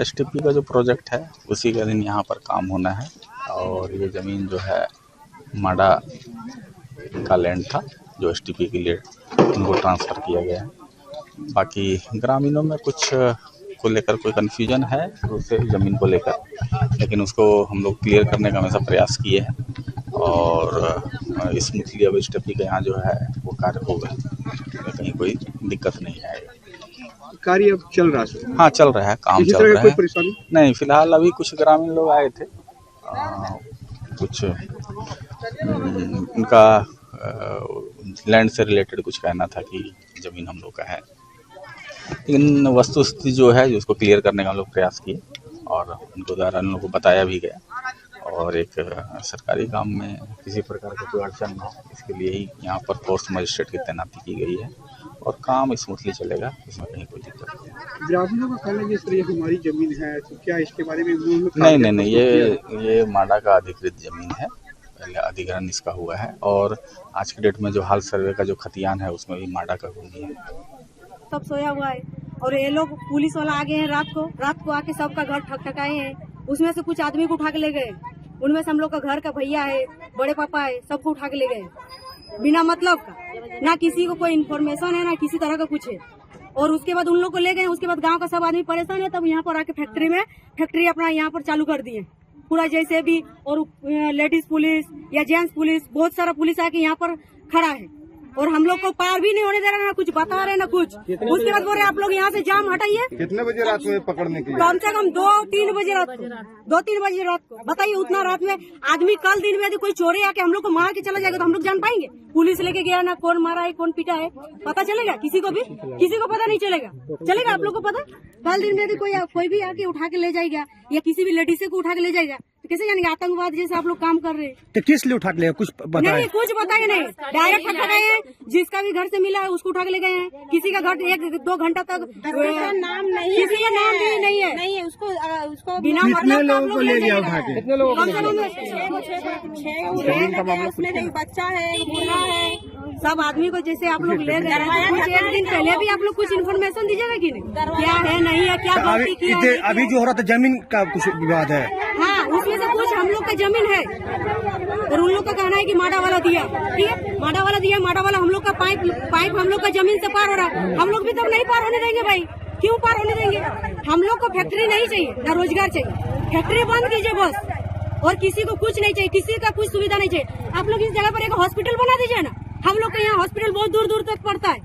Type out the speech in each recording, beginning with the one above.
STP का जो project है उसी का दिन यहाँ पर काम होना है और ये ज़मीन जो है माडा का लैंड था जो एसटीपी के लिए इनको ट्रांसफ़र किया गया है। बाकी ग्रामीणों में कुछ को लेकर कोई कन्फ्यूजन है उससे ज़मीन को लेकर, लेकिन उसको हम लोग क्लियर करने का हमेशा प्रयास किए हैं और स्मूथली अब एसटीपी का यहाँ जो है वो कार्य होगा, कहीं कोई दिक्कत नहीं आएगी। कार्य अब चल रहा है? हाँ चल रहा है, काम चल रहा है। कोई परेशानी नहीं, फिलहाल अभी कुछ ग्रामीण लोग आए थे, कुछ उनका लैंड से रिलेटेड कुछ कहना था कि ज़मीन हम लोग का है, लेकिन वस्तुस्थिति जो है उसको क्लियर करने का हम लोग प्रयास किए और उनको द्वारा उन लोगों को बताया भी गया और एक सरकारी काम में किसी प्रकार का कोई अड़चन ना हो इसके लिए ही यहाँ पर फोर्स मजिस्ट्रेट की तैनाती की गई है और काम स्मूथली चलेगा, इसमें कहीं कोई दिक्कत नहीं। ग्रामीणों का कहना है कि ये हमारी जमीन है, तो क्या इसके बारे में नहीं, ये माडा का अधिकृत जमीन है, पहले अधिग्रहण इसका हुआ है और आज के डेट में जो हाल सर्वे का जो खतियान है उसमें भी माडा का भूमि है। सब सोया हुआ है और ये लोग पुलिस वाला आ गए हैं रात को आके सबका घर ठकठकाए हैं, उसमें से कुछ आदमी को उठा के ले गए, उनमें से हम लोग का घर का भैया है, बड़े पापा है, सबको उठा के ले गए बिना मतलब का, ना किसी को कोई इन्फॉर्मेशन है ना किसी तरह का कुछ है। और उसके बाद उन लोग को ले गए, उसके बाद गांव का सब आदमी परेशान है, तब यहाँ पर आके फैक्ट्री अपना यहाँ पर चालू कर दिए पूरा जैसे भी, और लेडीज पुलिस या जेंट्स पुलिस बहुत सारा पुलिस आके यहाँ पर खड़ा है और हम लोग को पार भी नहीं होने दे रहा, ना कुछ बता रहे ना कुछ। उसके बाद बोल रहे आप लोग यहाँ से जाम हटाइए। कितने बजे रात में पकड़ने के लिए? कम से कम 2-3 बजे रात को बताइए, उतना रात में आदमी कल दिन में यदि कोई चोरी आके हम लोग को मार के चला जाएगा तो हम लोग जान पाएंगे? पुलिस लेके गया ना, कौन मारा है कौन पीटा है पता चलेगा? किसी को पता नहीं चलेगा। आप लोग को पता कल दिन में यदि कोई भी आके उठा के ले जाएगा या किसी भी लेडीज को उठा के ले जाएगा तो कैसे जानेंगे आतंकवाद जैसे आप लोग काम कर रहे हैं? तो किस लिए उठा के ले? कुछ नहीं, कुछ बताए नहीं, डायरेक्ट उठा गए हैं, जिसका भी घर से मिला है उसको उठा के ले गए हैं। किसी का घर 1-2 घंटा तक नाम नहीं, किसी का नाम भी नहीं है, उसको बिना मतलब लोगों को ले गया उठा के? कितने लोग? 6 बच्चा है, बूढ़ा है, सब आदमी को जैसे आप लोग ले गए हैं। कुछ एक दिन पहले भी आप लोग कुछ इन्फॉर्मेशन दीजिएगा कि नहीं, क्या है नहीं है, क्या गलती की है? अभी जो हो रहा था जमीन का कुछ विवाद है? हाँ, उसमें से कुछ हम लोग का जमीन है और उन लोग का कहना है कि माडा वाला दिया, ठीक है, माडा वाला हम लोग का पाइप हम लोग का जमीन से पार हो रहा है। हम लोग भी तब नहीं पार होने देंगे भाई, क्यों पार होने देंगे? हम लोग को फैक्ट्री नहीं चाहिए, ना रोजगार चाहिए, फैक्ट्री बंद कीजिए बस। और किसी को कुछ नहीं चाहिए, किसी का कुछ सुविधा नहीं चाहिए। आप लोग इस जगह पर एक हॉस्पिटल बना दीजिए ना। हम लोग के यहाँ हॉस्पिटल बहुत दूर दूर तक पड़ता है,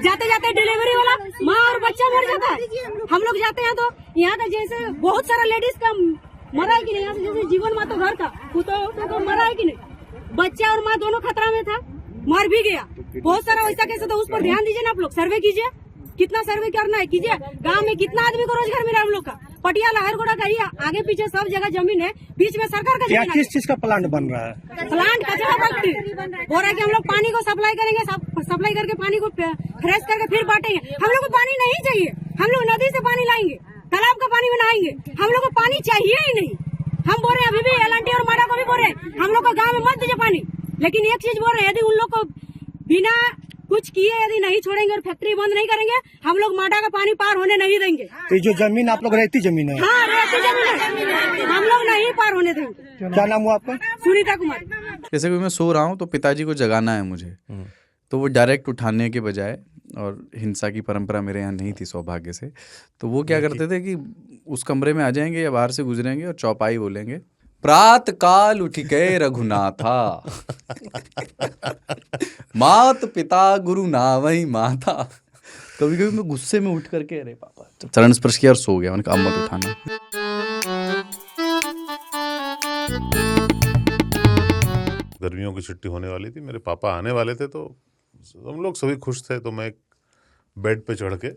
जाते जाते डिलीवरी वाला माँ और बच्चा मर जाता है। हम लोग जाते हैं तो यहाँ का जैसे बहुत सारा लेडीज का मरा है कि नहीं, यहाँ से जैसे जीवन माँ तो घर का तो मरा है कि नहीं, बच्चा और माँ दोनों खतरा में था, मर भी गया। बहुत सारा वैसा कैसे, तो उस पर ध्यान दीजिए ना आप लोग, सर्वे कीजिए, कितना सर्वे करना है कीजिए। गांव में कितना आदमी को रोजगार मिला हम लोग का? पटियाला हरगोड़ा का ही आगे पीछे सब जगह जमीन है, बीच में सरकार का जमीन है। किस चीज का प्लांट बन रहा है? प्लांट कचरा फैक्ट्री हो रहा है कि हम लोग पानी को सप्लाई करेंगे, सप्लाई करके पानी को फ्रेश करके फिर बांटेंगे। हम लोग को पानी नहीं चाहिए, हम लोग नदी से पानी लाएंगे, तालाब का पानी में नहाएंगे, हम लोग को पानी चाहिए ही नहीं। हम बोल रहे हैं अभी भी एलएनटी और माडा को भी बोल रहे हैं हम लोग को गाँव में मत दीजिए पानी। लेकिन एक चीज बोल रहे हैं, यदि उन लोग को बिना कुछ किए यदि नहीं छोड़ेंगे और फैक्ट्री बंद नहीं करेंगे, हम लोग माडा का पानी पार होने नहीं देंगे। तो जो जमीन आप लोग रहती जमीन है, हाँ रहती जमीन है, हम लोग नहीं पार होने देंगे। क्या नाम हुआ आपका? सुनीता कुमार। जैसे कि मैं सो रहा हूँ तो पिताजी को जगाना है मुझे, तो वो डायरेक्ट उठाने के बजाय, और हिंसा की परंपरा मेरे यहाँ नहीं थी सौभाग्य से, तो वो क्या करते थे कि उस कमरे में आ जाएंगे या बाहर से गुजरेंगे और चौपाई बोलेंगे, प्रात काल उठ गए रघुनाथा मात पिता गुरु नावई माता। कभी कभी मैं गुस्से में उठ करके अरे पापा चरण स्पर्श किया और सो गया, उनका अब मत उठाना। गर्मियों की छुट्टी होने वाली थी, मेरे पापा आने वाले थे, तो हम लोग सभी खुश थे। तो मैं एक बेड पे चढ़ के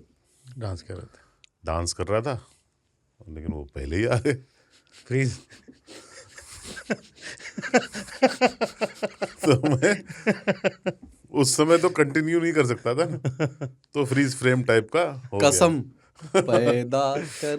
डांस कर रहा था, लेकिन वो पहले ही आ गए। फ्रीज तो मैं उस समय तो कंटिन्यू नहीं कर सकता था ना, तो फ्रीज फ्रेम टाइप का हो गया। कसम पैदा कर